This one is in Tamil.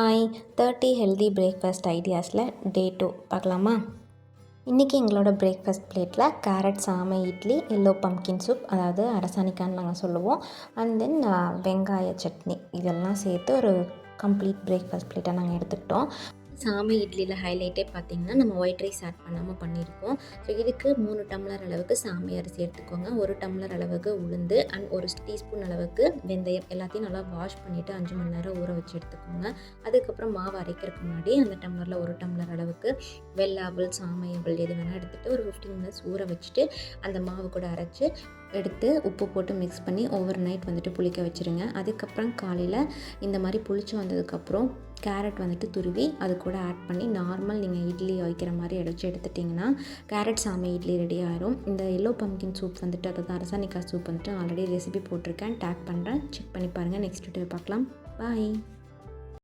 ஹாய் 30 ஹெல்தி பிரேக்ஃபாஸ்ட் ஐடியாஸில் டே 2 பார்க்கலாமா? இன்றைக்கி எங்களோட பிரேக்ஃபாஸ்ட் பிளேட்டில் கேரட் சாமை இட்லி, எல்லோ பம்கின் சூப், அதாவது அரசாணிக்கான்னு நாங்கள் சொல்லுவோம், அண்ட் தென் வெங்காய சட்னி, இதெல்லாம் சேர்த்து ஒரு கம்ப்ளீட் பிரேக்ஃபாஸ்ட் பிளேட்டாக நாங்கள் எடுத்துக்கிட்டோம். சாமை இட்லியில் ஹைலைட்டே பார்த்திங்கன்னா நம்ம ஒயிட் ரைஸ் ஆட் பண்ணாமல் பண்ணியிருக்கோம். ஸோ இதுக்கு 3 டம்ளர் அளவுக்கு சாமை அரிசி எடுத்துக்கோங்க, 1 டம்ளர் அளவுக்கு உளுந்து அண்ட் 1 டீஸ்பூன் அளவுக்கு வெந்தயம், எல்லாத்தையும் நல்லா வாஷ் பண்ணிவிட்டு 5 மணி நேரம் ஊற வச்சு எடுத்துக்கோங்க. அதுக்கப்புறம் மாவு அரைக்கிறதுக்கு முன்னாடி அந்த டம்ளரில் 1 டம்ளர் அளவுக்கு வெள்ளை அவல், சாமை அவல் எது வேணால் எடுத்துகிட்டு ஒரு 15 மினிட்ஸ் ஊற வச்சுட்டு அந்த மாவு கூட அரைச்சி எடுத்து உப்பு போட்டு மிக்ஸ் பண்ணி ஓவர் நைட் வந்துட்டு புளிக்க வச்சுருங்க. அதுக்கப்புறம் காலையில் இந்த மாதிரி புளிச்சு வந்ததுக்கப்புறம் கேரட் வந்துட்டு துருவி அது கூட ஆட் பண்ணி நார்மல் நீங்கள் இட்லி வைக்கிற மாதிரி அடித்து எடுத்துட்டிங்கன்னா கேரட் சாமை இட்லி ரெடி ஆகிரும். இந்த எல்லோ பம்கின் சூப் வந்துட்டு, அதாவது அரசாணிக்காய் சூப் வந்துட்டு ஆல்ரெடி ரெசிபி போட்டிருக்கேன், டேக் பண்ணுறேன், செக் பண்ணி பாருங்கள். நெக்ஸ்ட் வீடியோ பார்க்கலாம். பாய்.